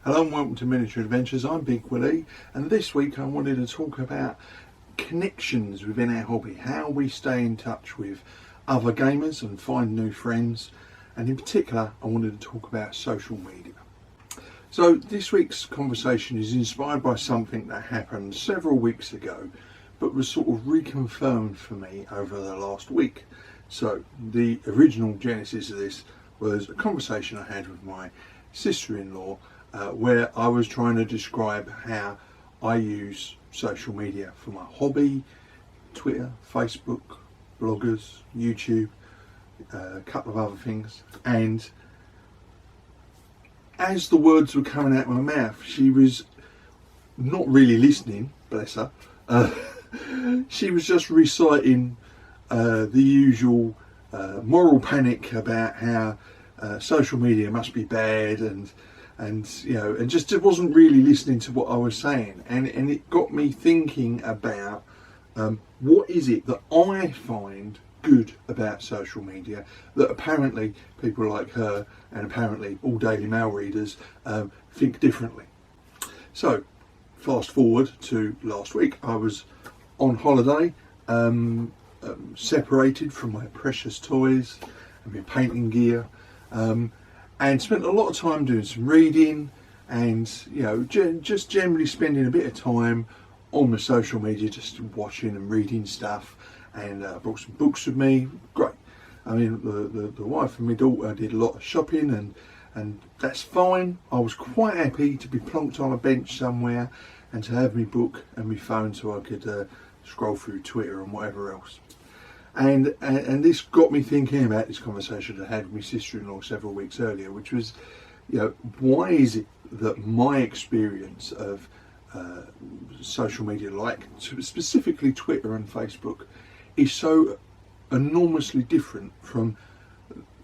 Hello and welcome to Miniature Adventures. I'm Big Willie, and this week I wanted to talk about connections within our hobby, how we stay in touch with other gamers and find new friends, and in particular I wanted to talk about social media. So this week's conversation is inspired by something that happened several weeks ago but was sort of reconfirmed for me over the last week. So the original genesis of this was a conversation I had with my sister-in-law where I was trying to describe how I use social media for my hobby: Twitter, Facebook, bloggers, YouTube, a couple of other things. And as the words were coming out of my mouth, she was not really listening, bless her. She was just reciting the usual moral panic about how social media must be bad, and just wasn't really listening to what I was saying, and it got me thinking about what is it that I find good about social media that apparently people like her and apparently all Daily Mail readers think differently. So fast forward to last week. I was on holiday, separated from my precious toys and my painting gear, and spent a lot of time doing some reading and just generally spending a bit of time on my social media, just watching and reading stuff. And brought some books with me. Great. I mean, the wife and my daughter did a lot of shopping, and that's fine. I was quite happy to be plonked on a bench somewhere and to have my book and my phone so I could scroll through Twitter and whatever else. And this got me thinking about this conversation I had with my sister-in-law several weeks earlier, which was, why is it that my experience of social media, like specifically Twitter and Facebook, is so enormously different from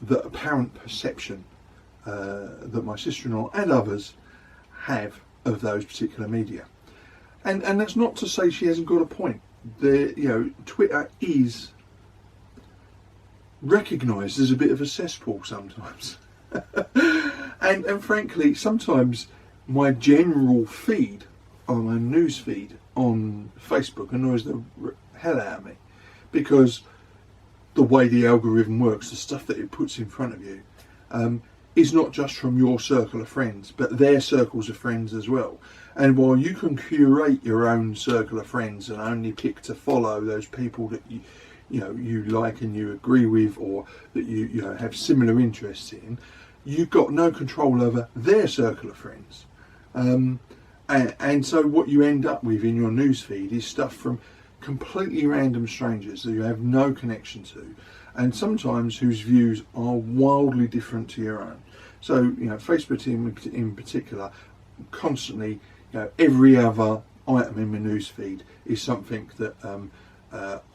the apparent perception that my sister-in-law and others have of those particular media. And that's not to say she hasn't got a point. Twitter is recognised as a bit of a cesspool sometimes. and frankly, sometimes my general feed, on my news feed on Facebook, annoys the hell out of me, because the way the algorithm works, the stuff that it puts in front of you, is not just from your circle of friends, but their circles of friends as well. And while you can curate your own circle of friends and only pick to follow those people that you like and you agree with, or that you have similar interests in, you've got no control over their circle of friends. And so what you end up with in your newsfeed is stuff from completely random strangers that you have no connection to, and sometimes whose views are wildly different to your own. So Facebook in particular, constantly, every other item in my newsfeed is something that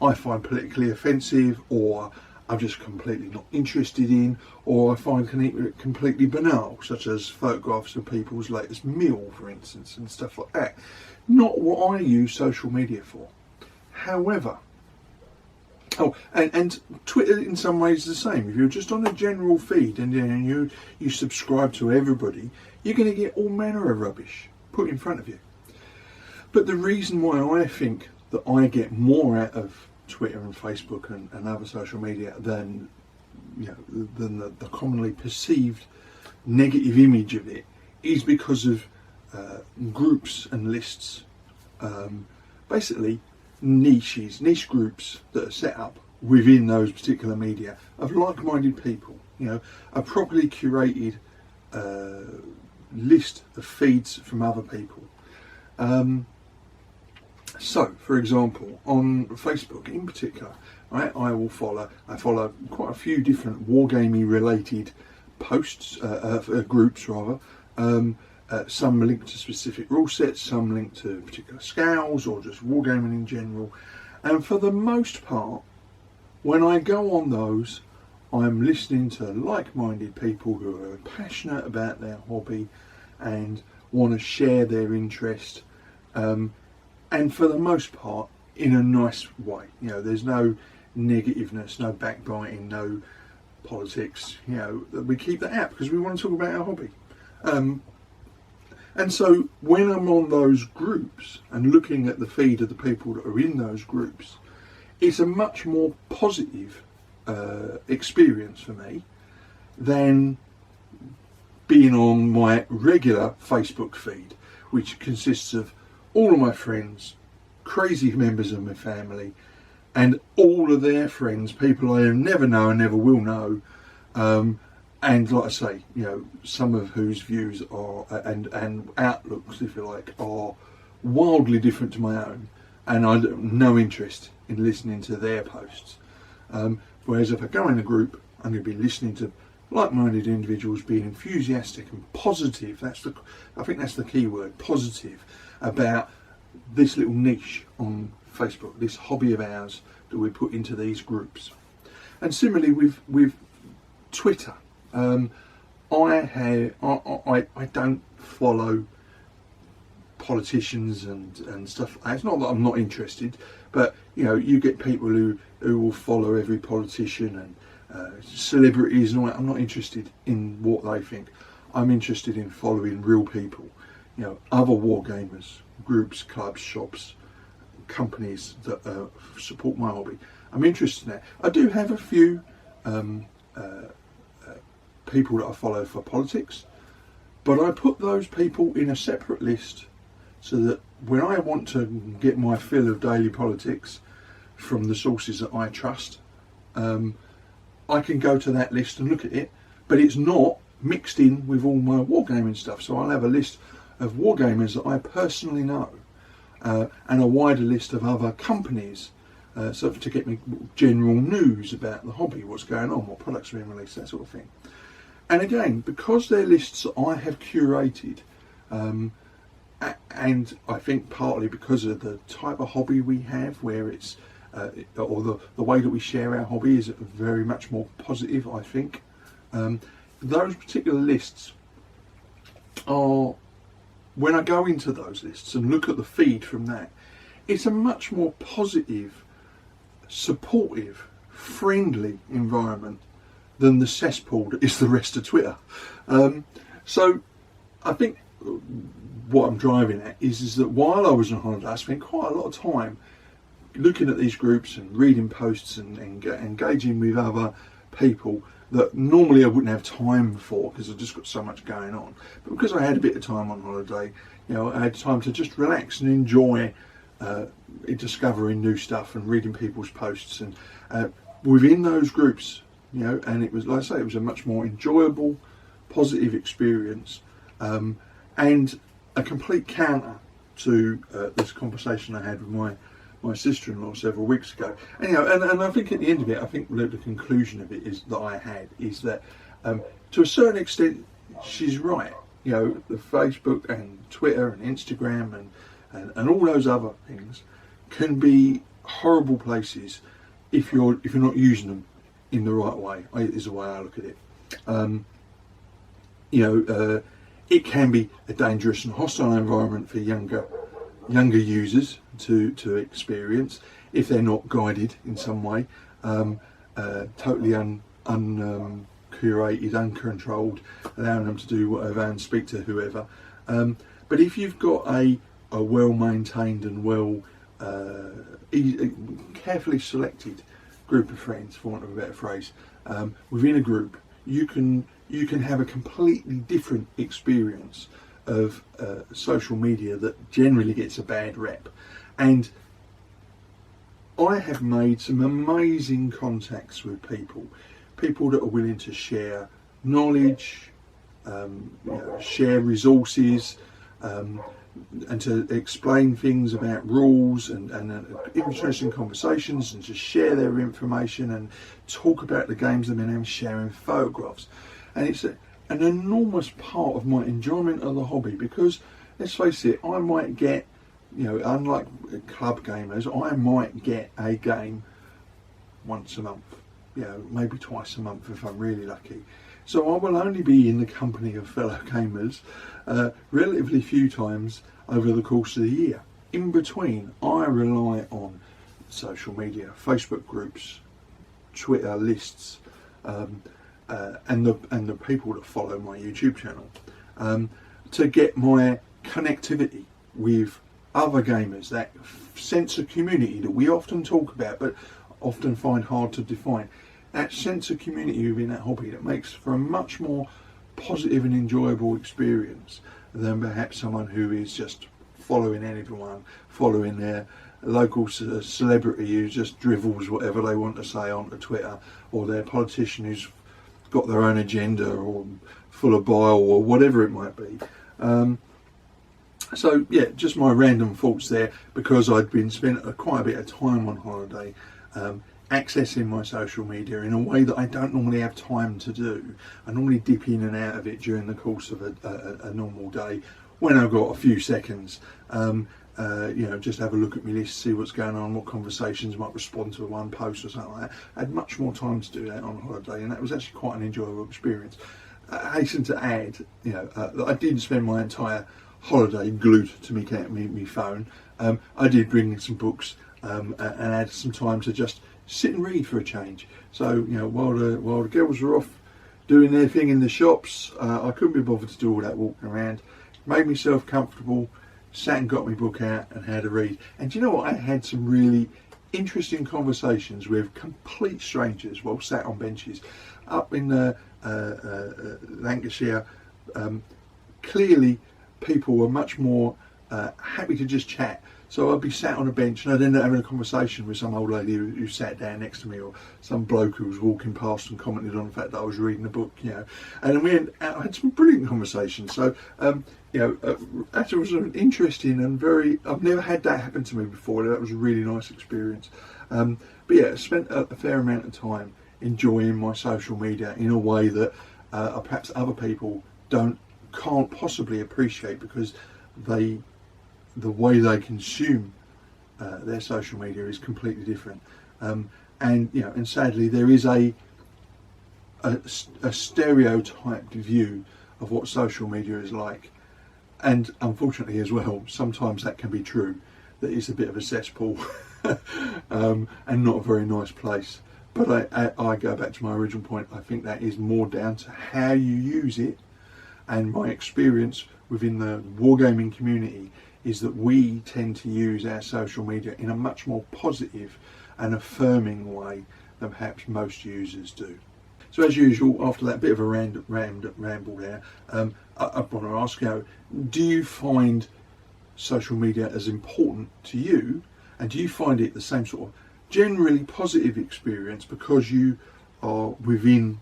I find politically offensive, or I'm just completely not interested in, or I find completely banal, such as photographs of people's latest meal, for instance, and stuff like that. Not what I use social media for. However, and Twitter in some ways is the same. If you're just on a general feed and you subscribe to everybody, you're going to get all manner of rubbish put in front of you. But the reason why I think that I get more out of Twitter and Facebook and other social media than the commonly perceived negative image of it is because of groups and lists, basically niche groups that are set up within those particular media of like-minded people. A properly curated list of feeds from other people. So, for example, on Facebook in particular, I follow quite a few different Wargaming related posts, groups rather. Some link to specific rule sets, some link to particular scales, or just Wargaming in general. And for the most part, when I go on those, I'm listening to like-minded people who are passionate about their hobby and want to share their interest. And for the most part, in a nice way. There's no negativeness, no backbiting, no politics. We keep that out because we want to talk about our hobby. And so when I'm on those groups and looking at the feed of the people that are in those groups, it's a much more positive experience for me than being on my regular Facebook feed, which consists of all of my friends, crazy members of my family, and all of their friends, people I never know and never will know, and like I say, you know, some of whose views are and outlooks, if you like, are wildly different to my own, and I have no interest in listening to their posts. Whereas if I go in a group, I'm going to be listening to like-minded individuals being enthusiastic and positive. I think that's the key word, positive, about this little niche on Facebook, this hobby of ours that we put into these groups. And similarly with Twitter, I don't follow politicians and stuff. It's not that I'm not interested, but you know, you get people who will follow every politician and celebrities and all that. I'm not interested in what they think. I'm interested in following real people, you know, other wargamers, groups, clubs, shops, companies that support my hobby. I'm interested in that. I do have a few people that I follow for politics, but I put those people in a separate list so that when I want to get my fill of daily politics from the sources that I trust, I can go to that list and look at it, but it's not mixed in with all my wargaming stuff. So I'll have a list of wargamers that I personally know, and a wider list of other companies, so to get me general news about the hobby, what's going on, what products are being released, that sort of thing. And again, because they're lists that I have curated, and I think partly because of the type of hobby we have, where it's or the way that we share our hobby is very much more positive, I think. Those particular lists are, when I go into those lists and look at the feed from that, it's a much more positive, supportive, friendly environment than the cesspool that is the rest of Twitter. So I think what I'm driving at is that while I was on holiday, I spent quite a lot of time looking at these groups and reading posts and engaging with other people that normally I wouldn't have time for because I've just got so much going on. But because I had a bit of time on holiday, you know, I had time to just relax and enjoy discovering new stuff and reading people's posts, and within those groups, you know, and it was, like I say, it was a much more enjoyable, positive experience, and a complete counter to this conversation I had with my sister-in-law several weeks ago. And, you know, and I think at the end of it, I think the conclusion of it is that to a certain extent she's right. You know, the Facebook and Twitter and Instagram and all those other things can be horrible places if you're not using them in the right way. Is the way I look at it. You know, it can be a dangerous and hostile environment for younger users to experience if they're not guided in some way, totally uncurated, uncontrolled, allowing them to do whatever and speak to whoever. But if you've got a well maintained and well carefully selected group of friends, for want of a better phrase, within a group, you can have a completely different experience of social media that generally gets a bad rep. And I have made some amazing contacts with people that are willing to share knowledge, you know, share resources, and to explain things about rules and interesting conversations, and to share their information and talk about the games they've been having, sharing photographs. And it's an enormous part of my enjoyment of the hobby, because let's face it, I might get, you know, unlike club gamers, I might get a game once a month, you know, maybe twice a month if I'm really lucky. So I will only be in the company of fellow gamers relatively few times over the course of the year. In between, I rely on social media, Facebook groups, Twitter lists, and the people that follow my YouTube channel to get my connectivity with other gamers, that sense of community that we often talk about but often find hard to define, that sense of community within that hobby that makes for a much more positive and enjoyable experience than perhaps someone who is just following everyone, following their local celebrity who just drivels whatever they want to say onto Twitter, or their politician who's got their own agenda or full of bile or whatever it might be. So yeah, just my random thoughts there, because I'd been spent quite a bit of time on holiday accessing my social media in a way that I don't normally have time to do. I normally dip in and out of it during the course of a normal day when I've got a few seconds. Just have a look at my list, see what's going on, what conversations might respond to one post or something like that. I had much more time to do that on holiday, and that was actually quite an enjoyable experience. I hasten to add, that I didn't spend my entire holiday glued to me phone. I did bring in some books and had some time to just sit and read for a change. So while the girls were off doing their thing in the shops, I couldn't be bothered to do all that walking around. Made myself comfortable, sat and got my book out and had a read. And do you know what? I had some really interesting conversations with complete strangers while sat on benches up in Lancashire. Clearly people were much more happy to just chat. So I'd be sat on a bench and I'd end up having a conversation with some old lady who sat down next to me, or some bloke who was walking past and commented on the fact that I was reading a book, And then I had some brilliant conversations. So, that was an interesting and I've never had that happen to me before. That was a really nice experience. But yeah, I spent a fair amount of time enjoying my social media in a way that perhaps other people can't possibly appreciate, because the way they consume their social media is completely different. And sadly there is a stereotyped view of what social media is like, and unfortunately as well sometimes that can be true, that it's a bit of a cesspool and not a very nice place. But I go back to my original point. I think that is more down to how you use it, and my experience within the wargaming community is that we tend to use our social media in a much more positive and affirming way than perhaps most users do. So as usual, after that bit of a ramble there, I want to ask you, do you find social media as important to you, and do you find it the same sort of generally positive experience because you are within,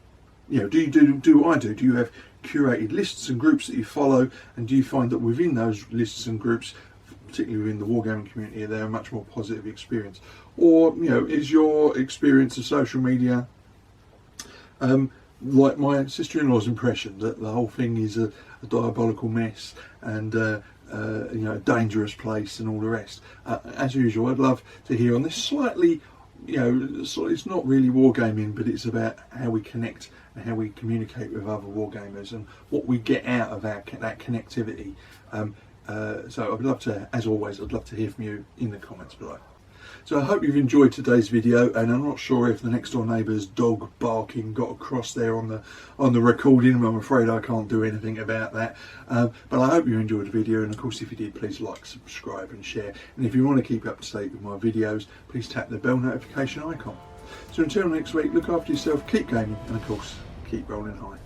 do you do what I do? Do you have curated lists and groups that you follow, and do you find that within those lists and groups, particularly within the wargaming community, they're a much more positive experience? Or is your experience of social media like my sister-in-law's impression, that the whole thing is a diabolical mess and a dangerous place and all the rest? As usual, I'd love to hear on this slightly, it's not really wargaming, but it's about how we connect and how we communicate with other wargamers and what we get out of that connectivity. So I'd love to, as always, I'd love to hear from you in the comments below. So I hope you've enjoyed today's video, and I'm not sure if the next door neighbour's dog barking got across there on the recording. I'm afraid I can't do anything about that. But I hope you enjoyed the video, and of course if you did, please like, subscribe and share. And if you want to keep up to date with my videos, please tap the bell notification icon. So until next week, look after yourself, keep gaming, and of course, keep rolling high.